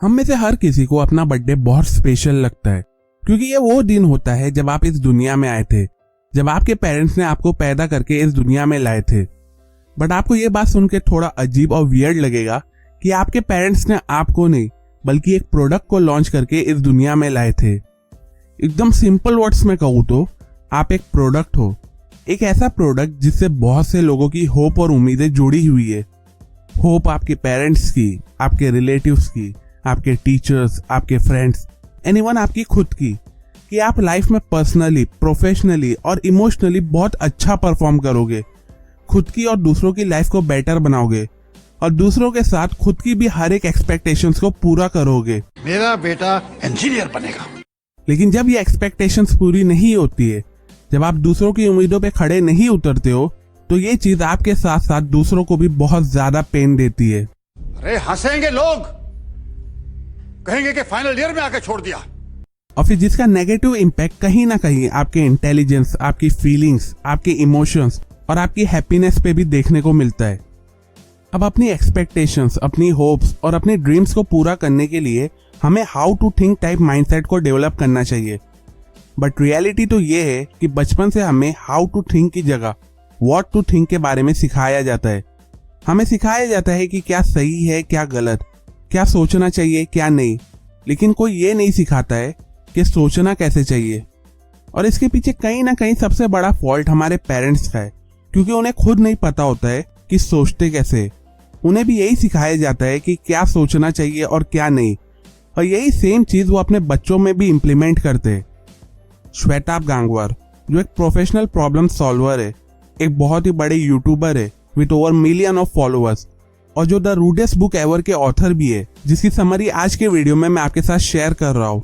हम में से हर किसी को अपना बर्थडे बहुत स्पेशल लगता है, क्योंकि ये वो दिन होता है जब आप इस दुनिया में आए थे, जब आपके पेरेंट्स ने आपको पैदा करके इस दुनिया में लाए थे। बट आपको ये बात सुन के थोड़ा अजीब और वियर्ड लगेगा कि आपके पेरेंट्स ने आपको नहीं बल्कि एक प्रोडक्ट को लॉन्च करके इस दुनिया में लाए थे। एकदम सिंपल वर्ड्स में कहूँ तो आप एक प्रोडक्ट हो, एक ऐसा प्रोडक्ट जिससे बहुत से लोगों की होप और उम्मीदें जुड़ी हुई है। होप आपके पेरेंट्स की, आपके रिलेटिव्स की, आपके टीचर्स, आपके फ्रेंड्स, एनीवन आपकी खुद की, कि आप लाइफ में पर्सनली, प्रोफेशनली और इमोशनली बहुत अच्छा परफॉर्म करोगे, खुद की और दूसरों की लाइफ को बेटर बनाओगे और दूसरों के साथ खुद की भी हर एक एक्सपेक्टेशंस को पूरा करोगे। मेरा बेटा इंजीनियर बनेगा। लेकिन जब ये एक्सपेक्टेशंस पूरी नहीं होती है, जब आप दूसरों की उम्मीदों पे खड़े नहीं उतरते हो, तो ये चीज आपके साथ साथ दूसरों को भी बहुत ज्यादा पेन देती है। अरे हंसेंगे लोग, कहेंगे कि फाइनल ईयर में आके छोड़ दिया। और फिर जिसका नेगेटिव इम्पैक्ट कहीं ना कहीं आपके इंटेलिजेंस, आपकी फीलिंग्स, आपके इमोशंस और आपकी हैप्पीनेस पे भी देखने को मिलता है। अब अपनी एक्सपेक्टेशंस, अपनी होप्स और अपने ड्रीम्स को पूरा करने के लिए हमें how to think type mindset को डेवलप करना चाहिए। बट रियलिटी तो ये है कि बचपन से हमें हाउ टू थिंक की जगह व्हाट टू थिंक के बारे में सिखाया जाता है। हमें सिखाया जाता है कि क्या सही है, क्या गलत, क्या सोचना चाहिए, क्या नहीं, लेकिन कोई ये नहीं सिखाता है कि सोचना कैसे चाहिए। और इसके पीछे कहीं ना कहीं सबसे बड़ा फॉल्ट हमारे पेरेंट्स का है, क्योंकि उन्हें खुद नहीं पता होता है कि सोचते कैसे। उन्हें भी यही सिखाया जाता है कि क्या सोचना चाहिए और क्या नहीं, और यही सेम चीज वो अपने बच्चों में भी इम्प्लीमेंट करते हैं। श्वेताब गांगवार, जो एक प्रोफेशनल प्रॉब्लम सॉल्वर है, एक बहुत ही बड़े यूट्यूबर है with over million of followers, और जो द रूडेस्ट बुक एवर के ऑथर भी है, जिसकी समरी आज के वीडियो में मैं आपके साथ शेयर कर रहा हूँ।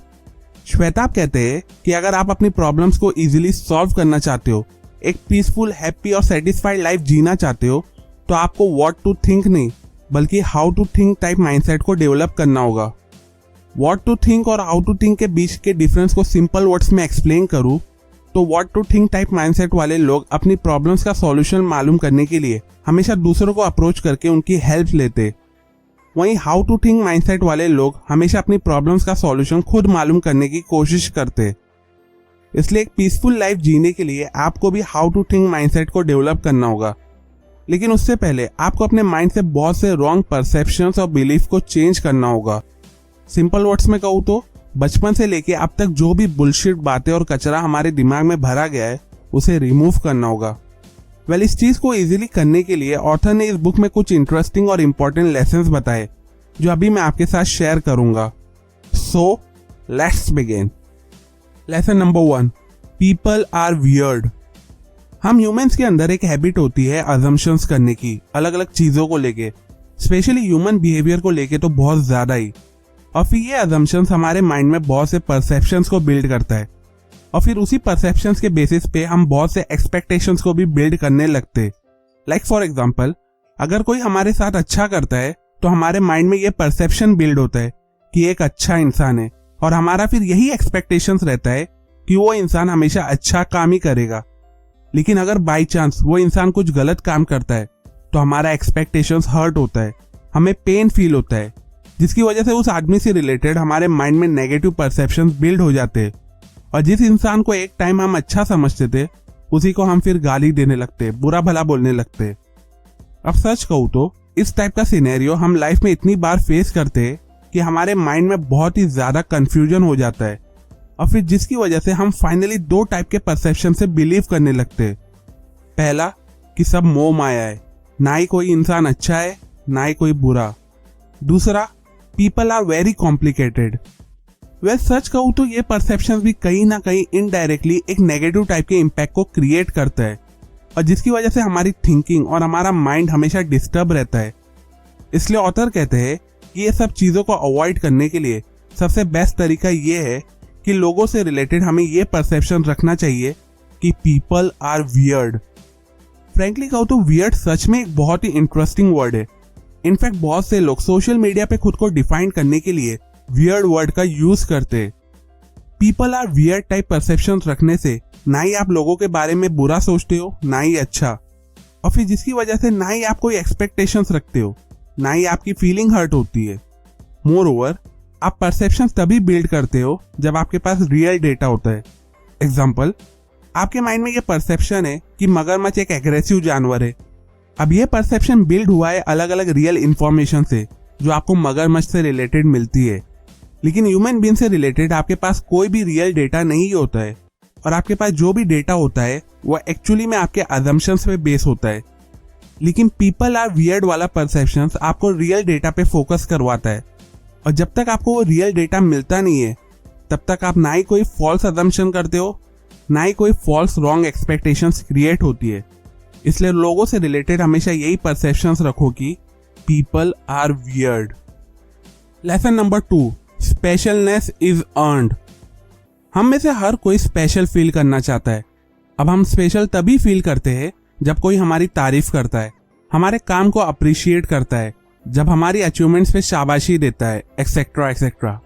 श्वेताब कहते हैं कि अगर आप अपनी प्रॉब्लम्स को इजीली सॉल्व करना चाहते हो, एक पीसफुल, हैप्पी और सेटिस्फाइड लाइफ जीना चाहते हो, तो आपको व्हाट टू थिंक नहीं बल्कि how to think type mindset को डेवलप करना होगा। व्हाट टू थिंक और हाउ टू थिंक के बीच के डिफरेंस को सिंपल वर्ड्स में एक्सप्लेन करूँ तो what to think type mindset वाले लोग अपनी प्रॉब्लम्स का सॉल्यूशन मालूम करने के लिए हमेशा दूसरों को अप्रोच करके उनकी हेल्प लेते। वहीं हाउ टू थिंक माइंडसेट वाले लोग हमेशा अपनी प्रॉब्लम्स का सॉल्यूशन खुद मालूम करने की कोशिश करते। इसलिए एक पीसफुल लाइफ जीने के लिए आपको भी हाउ टू थिंक माइंडसेट को डेवलप करना होगा। लेकिन उससे पहले आपको अपने माइंड से बहुत से रॉन्ग परसेप्शंस और बिलीफ को चेंज करना होगा। सिंपल वर्ड्स में कहूँ तो बचपन से लेके अब तक जो भी बुलशिट बातें और कचरा हमारे दिमाग में भरा गया है, उसे रिमूव करना होगा। इस चीज को इजीली करने के लिए ऑथर ने इस बुक में कुछ इंटरेस्टिंग और इम्पोर्टेंट लेसन्स बताए, जो अभी मैं आपके साथ शेयर करूंगा। So let's begin. Lesson number 1, people are weird. हम ह्यूमंस के अंदर एक हैबिट होती है अजम्पशंस करने की, अलग अलग चीजों को लेके, स्पेशली ह्यूमन बिहेवियर को लेके तो बहुत ज्यादा ही। और फिर ये अजम्पशंस हमारे माइंड में बहुत से परसेप्शंस को बिल्ड करता है, और फिर उसी परसेप्शंस के बेसिस पे हम बहुत से एक्सपेक्टेशंस को भी बिल्ड करने लगते। लाइक फॉर एग्जांपल, अगर कोई हमारे साथ अच्छा करता है तो हमारे माइंड में ये परसेप्शन बिल्ड होता है कि एक अच्छा इंसान है, और हमारा फिर यही एक्सपेक्टेशंस रहता है कि वो इंसान हमेशा अच्छा काम ही करेगा। लेकिन अगर बाई चांस वो इंसान कुछ गलत काम करता है तो हमारा एक्सपेक्टेशंस हर्ट होता है, हमें पेन फील होता है, जिसकी वजह से उस आदमी से रिलेटेड हमारे माइंड में नेगेटिव परसेप्शंस बिल्ड हो जाते हैं। और जिस इंसान को एक टाइम हम अच्छा समझते थे, उसी को हम फिर गाली देने लगते, बुरा भला बोलने लगते। अब सच कहूँ तो इस टाइप का सिनेरियो हम लाइफ में इतनी बार फेस करते हैं कि हमारे माइंड में बहुत ही ज्यादा कंफ्यूजन हो जाता है, और फिर जिसकी वजह से हम फाइनली 2 टाइप के परसेप्शन से बिलीव करने लगते हैं। पहला कि सब मोह माया है, ना ही कोई इंसान अच्छा है ना ही कोई बुरा। दूसरा, पीपल आर वेरी कॉम्प्लिकेटेड। सच कहूँ तो ये परसेप्शन भी कहीं ना कहीं इनडायरेक्टली एक नेगेटिव टाइप के इम्पैक्ट को क्रिएट करता है, और जिसकी वजह से हमारी थिंकिंग और हमारा माइंड हमेशा डिस्टर्ब रहता है। इसलिए ऑथर कहते हैं कि ये सब चीजों को अवॉइड करने के लिए सबसे बेस्ट तरीका ये है कि लोगों से रिलेटेड हमें ये परसेप्शन रखना चाहिए कि पीपल आर वियर्ड। फ्रैंकली कहूँ तो वियर्ड सच में एक बहुत ही इंटरेस्टिंग वर्ड है। इनफैक्ट बहुत से लोग सोशल मीडिया पे खुद को डिफाइन करने के लिए वियर्ड वर्ड का यूज करते। People are weird type perception रखने से ना ही आप लोगों के बारे में बुरा सोचते हो, ना ही अच्छा, और फिर जिसकी वजह से ना ही आप कोई एक्सपेक्टेशंस रखते हो, ना ही आपकी फीलिंग हर्ट होती है। मोर ओवर, आप परसेप्शन तभी बिल्ड करते हो जब आपके पास रियल डेटा होता है। एग्जाम्पल, आपके माइंड में ये परसेप्शन है कि मगरमच्छ एक एग्रेसिव जानवर है। अब ये परसेप्शन बिल्ड हुआ है अलग अलग रियल इंफॉर्मेशन से जो आपको मगरमच्छ से रिलेटेड मिलती है, लेकिन ह्यूमन बीइंग से रिलेटेड आपके पास कोई भी रियल डेटा नहीं होता है, और आपके पास जो भी डेटा होता है वो एक्चुअली में आपके अजम्पशंस पे बेस होता है। लेकिन पीपल आर वियर्ड वाला परसेप्शन आपको रियल डेटा पे फोकस करवाता है, और जब तक आपको वो रियल डेटा मिलता नहीं है तब तक आप ना ही कोई फॉल्स अजम्पशन करते हो, ना ही कोई फॉल्स रॉन्ग एक्सपेक्टेशंस क्रिएट होती है। इसलिए लोगों से रिलेटेड हमेशा यही परसेप्शंस रखो कि people are weird. Lesson number 2, specialness is earned. हम में से हर कोई स्पेशल फील करना चाहता है। अब हम स्पेशल तभी फील करते हैं जब कोई हमारी तारीफ करता है, हमारे काम को अप्रिशिएट करता है, जब हमारी अचीवमेंट्स पे शाबाशी देता है, एक्सेट्रा एक्सेट्रा।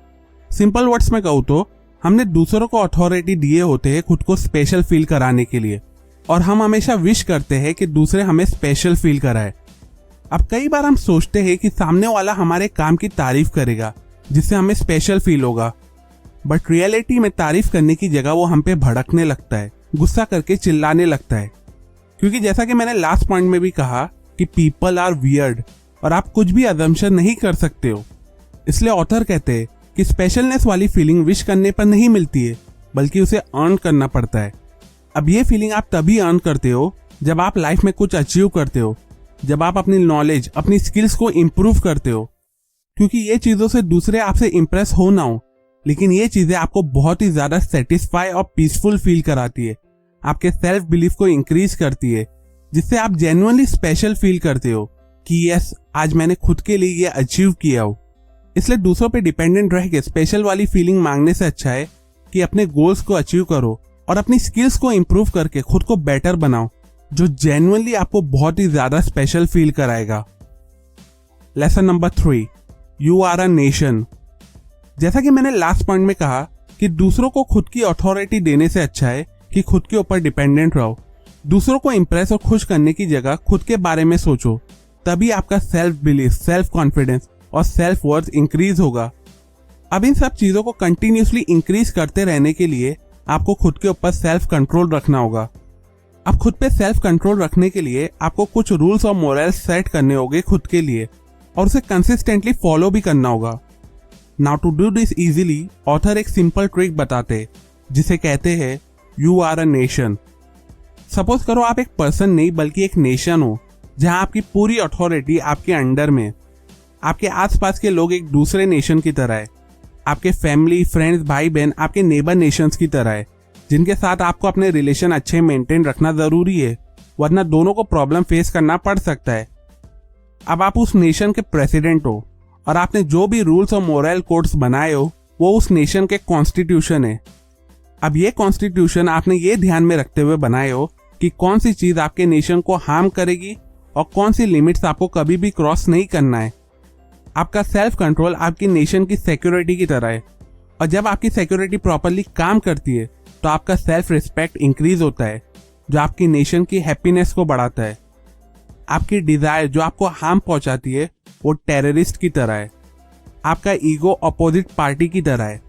सिंपल वर्ड्स में कहूँ तो हमने दूसरों को अथॉरिटी दिए होते हैं खुद को स्पेशल फील कराने के लिए, और हम हमेशा विश करते हैं कि दूसरे हमें स्पेशल फील कराए। अब कई बार हम सोचते हैं कि सामने वाला हमारे काम की तारीफ करेगा जिससे हमें स्पेशल फील होगा, बट रियलिटी में तारीफ करने की जगह वो हम पे भड़कने लगता है, गुस्सा करके चिल्लाने लगता है। क्योंकि जैसा कि मैंने लास्ट पॉइंट में भी कहा कि पीपल आर वियर्ड, और आप कुछ भी अजम्पशन नहीं कर सकते हो। इसलिए ऑथर कहते हैं कि स्पेशलनेस वाली फीलिंग विश करने पर नहीं मिलती है, बल्कि उसे अर्न करना पड़ता है। अब ये फीलिंग आप तभी अर्न करते हो जब आप लाइफ में कुछ अचीव करते हो, जब आप अपनी नॉलेज, अपनी स्किल्स को इम्प्रूव करते हो। क्योंकि ये चीजों से दूसरे आपसे इंप्रेस हो ना हो, लेकिन ये चीजें आपको बहुत ही ज्यादा सेटिस्फाई और पीसफुल फील कराती है, आपके सेल्फ बिलीफ को इंक्रीज करती है, जिससे आप जेन्युइनली स्पेशल फील करते हो कि यस, आज मैंने खुद के लिए ये अचीव किया हो। इसलिए दूसरों पे डिपेंडेंट रह के स्पेशल वाली फीलिंग मांगने से अच्छा है कि अपने गोल्स को अचीव करो और अपनी स्किल्स को इंप्रूव करके खुद को बेटर बनाओ, जो जेन्युइनली आपको बहुत ही ज्यादा स्पेशल फील कराएगा। Lesson number 3, you are a nation. जैसा कि मैंने लास्ट पॉइंट में कहा कि दूसरों को खुद की अथॉरिटी देने से अच्छा है कि खुद के ऊपर डिपेंडेंट रहो। दूसरों को इंप्रेस और खुश करने की जगह खुद के बारे में सोचो, तभी आपका सेल्फ बिलीफ, सेल्फ कॉन्फिडेंस और सेल्फ वर्थ इंक्रीज होगा। अब इन सब चीजों को कंटिन्यूसली इंक्रीज करते रहने के लिए आपको खुद के ऊपर सेल्फ कंट्रोल रखना होगा। अब खुद पे सेल्फ कंट्रोल रखने के लिए आपको कुछ रूल्स और मोरल्स सेट करने होंगे खुद के लिए, और उसे कंसिस्टेंटली फॉलो भी करना होगा। Now to do this easily, author एक सिंपल ट्रिक बताते जिसे कहते हैं you are a nation. Suppose करो आप एक पर्सन नहीं बल्कि एक नेशन हो, जहां आपकी पूरी अथॉरिटी आपके अंडर में। आपके आसपास के लोग एक दूसरे नेशन की तरह है, आपके फैमिली, फ्रेंड्स, भाई बहन आपके नेबर नेशंस की तरह है, जिनके साथ आपको अपने रिलेशन अच्छे मेंटेन रखना जरूरी है, वरना दोनों को प्रॉब्लम फेस करना पड़ सकता है। अब आप उस नेशन के प्रेसिडेंट हो, और आपने जो भी रूल्स और मोरल कोड्स बनाए हो वो उस नेशन के कॉन्स्टिट्यूशन है। अब ये कॉन्स्टिट्यूशन आपने ये ध्यान में रखते हुए बनाए हो कि कौन सी चीज आपके नेशन को हार्म करेगी और कौन सी लिमिट्स आपको कभी भी क्रॉस नहीं करना है। आपका सेल्फ कंट्रोल आपकी नेशन की सिक्योरिटी की तरह है, और जब आपकी सिक्योरिटी प्रॉपरली काम करती है तो आपका सेल्फ रिस्पेक्ट इंक्रीज होता है, जो आपकी नेशन की हैप्पीनेस को बढ़ाता है। आपकी डिजायर जो आपको हार्म पहुंचाती है वो टेररिस्ट की तरह है, आपका ईगो अपोजिट पार्टी की तरह है।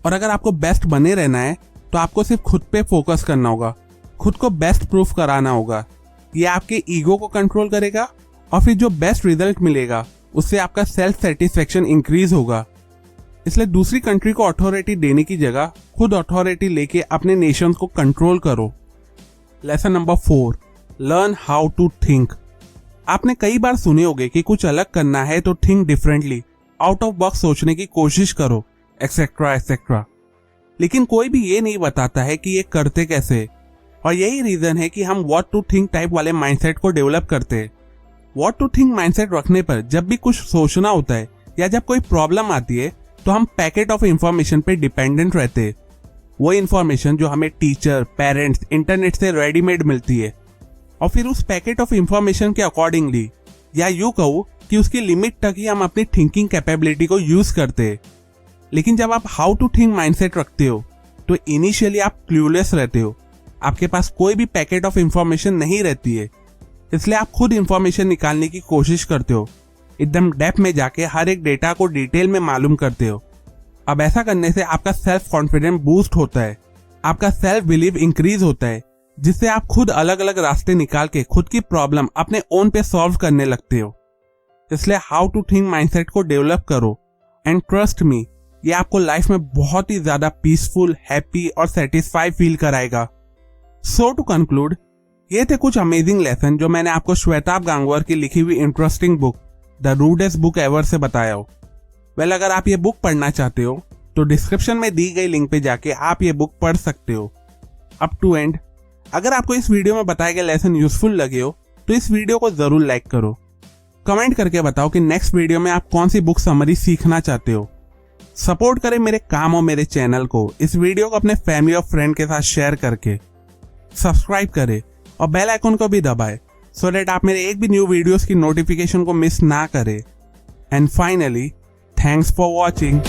और अगर आपको बेस्ट बने रहना है तो आपको सिर्फ खुद पे फोकस करना होगा, खुद को बेस्ट प्रूफ कराना होगा। ये आपके ईगो को कंट्रोल करेगा, और फिर जो बेस्ट रिजल्ट मिलेगा उससे आपका सेल्फ सेटिस्फेक्शन इंक्रीज होगा। इसलिए दूसरी कंट्री को अथॉरिटी देने की जगह खुद अथॉरिटी लेके अपने नेशन को कंट्रोल करो। Lesson number 4, learn how to think. आपने कई बार सुने होंगे कि कुछ अलग करना है तो think differently, out of box सोचने की कोशिश करो, एक्सेट्रा एक्सेट्रा। लेकिन कोई भी ये नहीं बताता है कि ये करते कैसे, और यही रीजन है कि हम व्हाट टू थिंक टाइप वाले माइंडसेट को डेवलप करते हैं। व्हाट टू थिंक माइंडसेट रखने पर जब भी कुछ सोचना होता है या जब कोई प्रॉब्लम आती है तो हम पैकेट ऑफ इंफॉर्मेशन पे डिपेंडेंट रहते हैं। वो इंफॉर्मेशन जो हमें टीचर, पेरेंट्स, इंटरनेट से रेडीमेड मिलती है, और फिर उस पैकेट ऑफ इंफॉर्मेशन के अकॉर्डिंगली, या यूं कहूँ कि उसकी लिमिट तक ही हम अपनी थिंकिंग कैपेबिलिटी को यूज करते हैं। लेकिन जब आप हाउ टू थिंक माइंडसेट रखते हो तो इनिशियली आप क्लूलेस रहते हो, आपके पास कोई भी पैकेट ऑफ इंफॉर्मेशन नहीं रहती है। इसलिए आप खुद इंफॉर्मेशन निकालने की कोशिश करते हो, एकदम डेप्थ में जाके हर एक डेटा को डिटेल में मालूम करते हो, अब ऐसा करने से आपका सेल्फ कॉन्फिडेंस बूस्ट होता है, आपका सेल्फ बिलीव इंक्रीज होता है, जिससे आप खुद अलग अलग रास्ते निकाल के खुद की प्रॉब्लम अपने ओन पे सॉल्व करने लगते हो। इसलिए हाउ टू थिंक माइंडसेट को डेवलप करो एंड ट्रस्ट मी, ये आपको लाइफ में बहुत ही ज्यादा पीसफुल, हैप्पी और सेटिस्फाई फील कराएगा। सो टू कंक्लूड, ये थे कुछ अमेजिंग लेसन जो मैंने आपको श्वेताब गांगवार की लिखी हुई interesting book the rudest book ever से बताया हो। वेल, अगर आप ये बुक पढ़ना चाहते हो तो डिस्क्रिप्शन में दी गई लिंक पे जाके आप ये बुक पढ़ सकते हो। अप टू एंड, अगर आपको इस वीडियो में बताए गए लेसन यूजफुल लगे हो तो इस वीडियो को जरूर लाइक करो। कमेंट करके बताओ कि नेक्स्ट वीडियो में आप कौन सी बुक समरी सीखना चाहते हो। सपोर्ट करें मेरे काम और मेरे चैनल को इस वीडियो को अपने फैमिली और फ्रेंड के साथ शेयर करके। सब्सक्राइब करें और बेल आइकन को भी दबाएं सो दैट आप मेरे एक भी न्यू वीडियोस की नोटिफिकेशन को मिस ना करें। And finally, thanks for watching.